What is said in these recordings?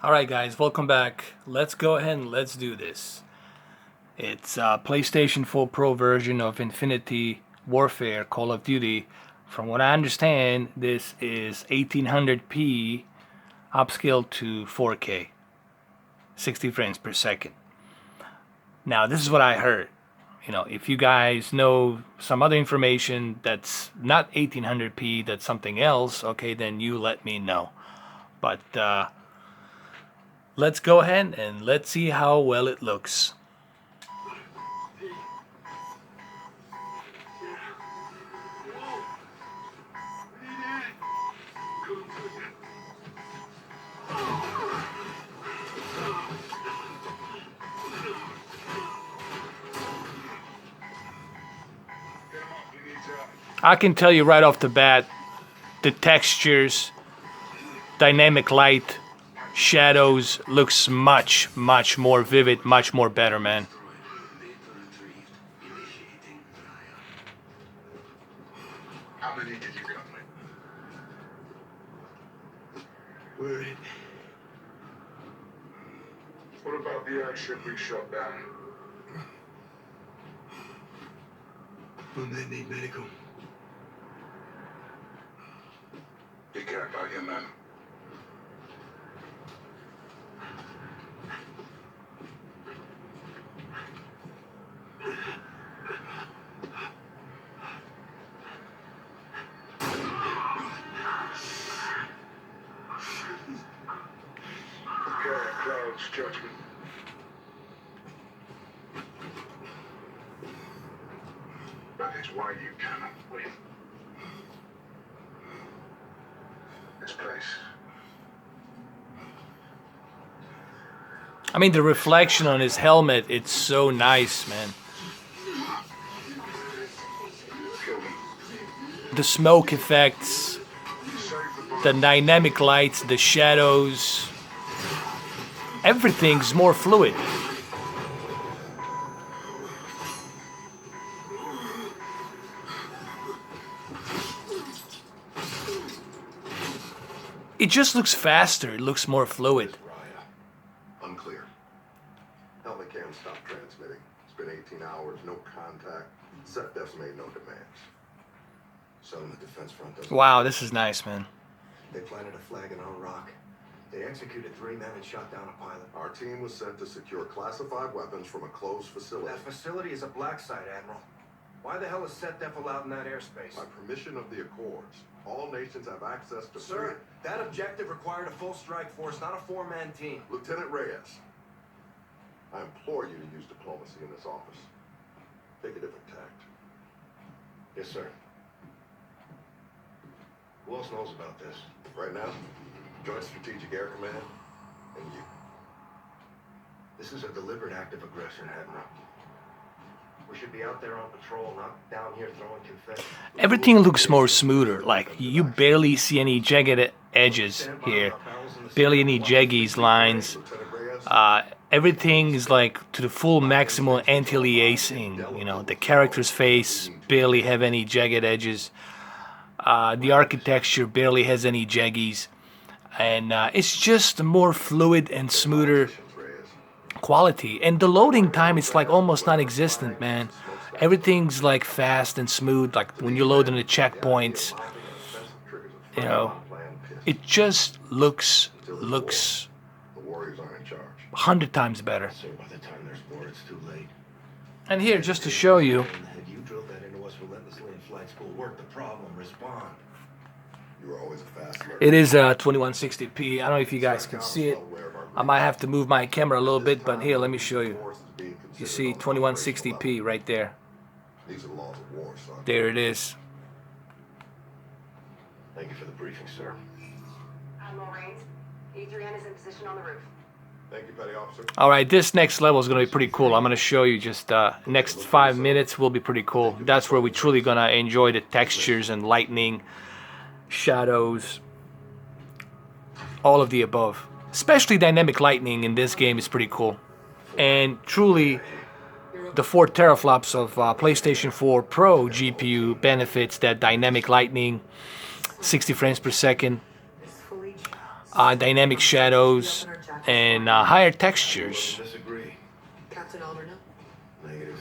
Alright guys, welcome back. Let's go ahead and let's do this. It's PlayStation 4 Pro version of Infinity Warfare Call of Duty. From what I understand, this is 1800p upscaled to 4K, 60 frames per second. Now this is what I heard. If you guys know some other information that's not 1800p, that's something else, okay, then you let me know. But let's go ahead and let's see how well it looks. I can tell you right off the bat, the textures, dynamic light, shadows looks much more vivid, much more better, man. How many did you come with? Worried. What about the airship we shot down? When they need medical. You care about your men. Cloud's judgment. That is why you cannot win. This place. I mean, the reflection on his helmet, it's so nice, man. The smoke effects, the dynamic lights, the shadows, everything's more fluid. It just looks faster, it looks more fluid. Unclear. Helmet cam stopped transmitting. It's been 18 hours, no contact. Set defs made no demands. So the defense front doesn't... Wow, this is nice, man. They planted a flag in our rock. They executed 3 men and shot down a pilot. Our team was sent to secure classified weapons from a closed facility. That facility is a black site, Admiral. Why the hell is SETDEF allowed in that airspace? By permission of the Accords, all nations have access to... Sir, that objective required a full strike force, not a 4-man team. Lieutenant Reyes, I implore you to use diplomacy in this office. Take a different tact. Yes, sir. Who else knows about this? Right now, Joint Strategic Air Command and you. This is a deliberate act of aggression, Admiral. We should be out there on patrol, not down here throwing confetti. Everything looks more smoother, like you barely see any jagged edges here, barely any jaggies lines. Everything is like to the full maximum anti-aliasing. The character's face barely have any jagged edges. The architecture barely has any jaggies, and it's just a more fluid and smoother quality. And the loading time is like almost non-existent, man. Everything's like fast and smooth, like when you load in the checkpoints. It just looks 100 times better. By the time there's more, it's too late. And here, just to show you, You drilled that into us relentlessly in flight school. Work the problem. Respond. You were always a fast learner. it is 2160p. I don't know if you guys can see it. I might have to move my camera a little bit, but here, let me show you. You see 2160p right there. These are the laws of war, son. There it is. Thank you for the briefing, sir. Admiral Raines, E3N is in position on the roof. Thank you, Petty Officer. All right, this next level is going to be pretty cool. I'm going to show you just next 5 minutes will be pretty cool. That's where we're truly going to enjoy the textures and lightning, shadows, all of the above. Especially dynamic lightning in this game is pretty cool. And truly, the 4 teraflops of PlayStation 4 Pro GPU benefits that dynamic lightning, 60 frames per second. dynamic shadows, and higher textures. Disagree. Captain No? Negative.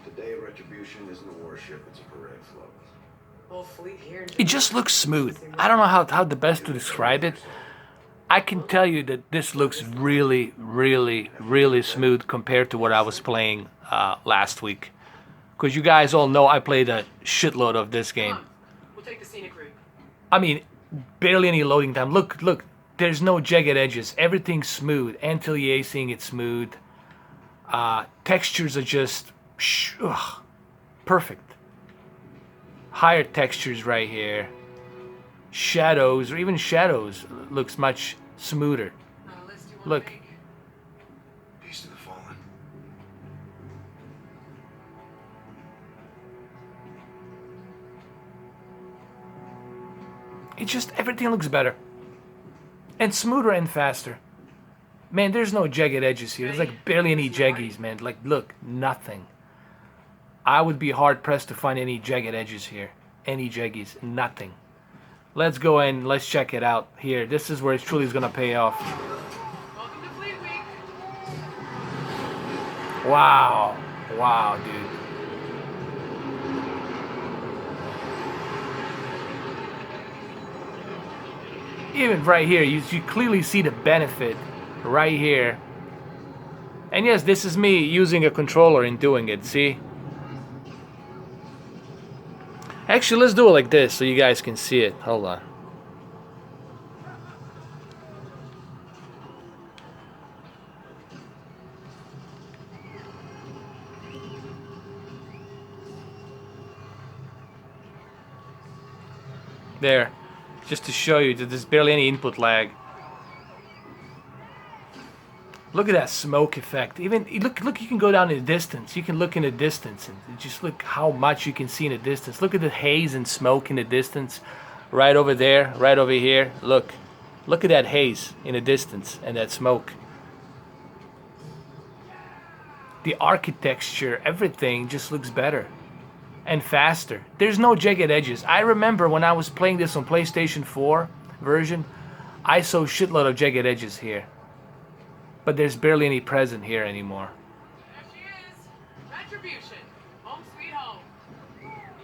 Today, Retribution isn't a warship, it's a parade float. Whole fleet here. It just looks smooth. I don't know how the best to describe it. I can tell you that this looks really, really, really smooth compared to what I was playing last week. Because you guys all know I played a shitload of this game. We'll take the scenic route. I mean, barely any loading time. Look, there's no jagged edges. Everything's smooth. Anti-aliasing, it's smooth. Textures are just perfect. Higher textures right here. Shadows, or even shadows, looks much smoother. Look. Peace to the fallen. It just, everything looks better. And smoother and faster. Man, there's no jagged edges here. There's like barely any jaggies, man. Like, look, nothing. I would be hard pressed to find any jagged edges here. Any jaggies, nothing. Let's go and let's check it out here. This is where it truly is gonna pay off. Welcome to Fleet Week. Wow. Wow, dude. Even right here, you clearly see the benefit right here. And yes, this is me using a controller and doing it, see? Actually, let's do it like this so you guys can see it. Hold on. There. Just to show you that there's barely any input lag. Look at that smoke effect. Even look, you can go down in the distance. You can look in the distance and just look how much you can see in the distance. Look at the haze and smoke in the distance. Right over there, right over here. Look at that haze in the distance and that smoke. The architecture, everything just looks better and faster. There's no jagged edges. I remember when I was playing this on PlayStation 4 version, I saw a shitload of jagged edges here. But there's barely any present here anymore. There she is. Retribution. Home sweet home.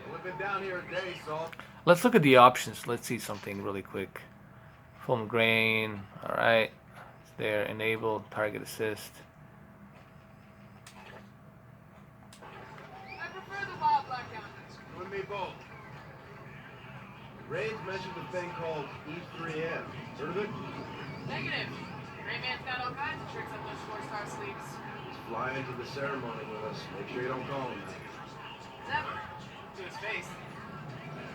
We've been down here a day, so. Let's look at the options. Let's see something really quick. Film grain. Alright. It's there. Enable. Target assist. I prefer the wild black counters. You and me both. Raids mentioned a thing called E3M. Heard of it? Negative. Rayman's got all kinds of tricks up those 4-star sleeves. Fly into the ceremony with us. Make sure you don't call him. Never. To his face.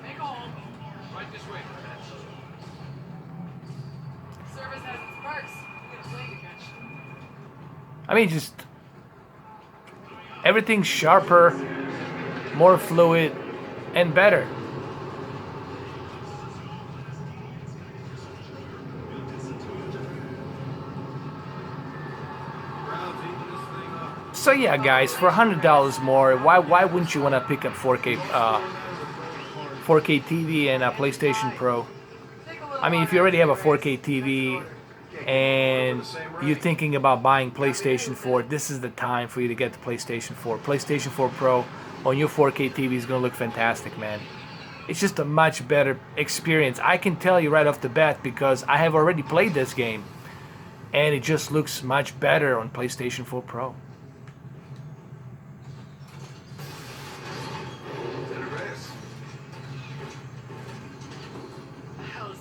Make a hole. Right this way. Service has its perks. You get a plane to catch. I mean, just everything's sharper, more fluid, and better. So yeah, guys, for $100 more, why wouldn't you want to pick up 4K TV and a PlayStation Pro? I mean, if you already have a 4K TV and you're thinking about buying PlayStation 4, this is the time for you to get the PlayStation 4. PlayStation 4 Pro on your 4K TV is going to look fantastic, man. It's just a much better experience. I can tell you right off the bat because I have already played this game and it just looks much better on PlayStation 4 Pro.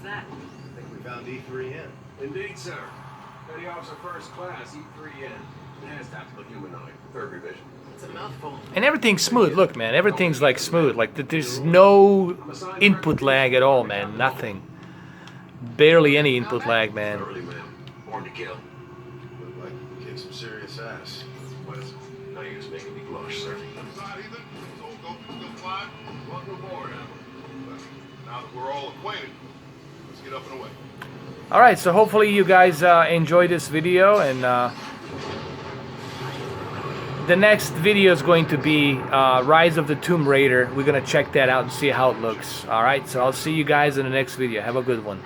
That. I think we found E3N. Indeed, sir. Petty Officer First Class, E3N. Enhanced Tactical Humanoid, 3rd Revision. It's a mouthful. And everything's smooth. Look, man, everything's like smooth. Like there's no input lag at all, man. Nothing. Barely any input lag, man. Thoroughly man. Born to kill. Look like we kicked some serious ass. What is it? No use making me blush, sir. Not either. So go still flying. Welcome aboard, Admiral. Now that we're all acquainted, let's get up and away. All right, so hopefully you guys enjoyed this video, and the next video is going to be Rise of the Tomb Raider. We're gonna check that out and see how it looks. All right, so I'll see you guys in the next video. Have a good one.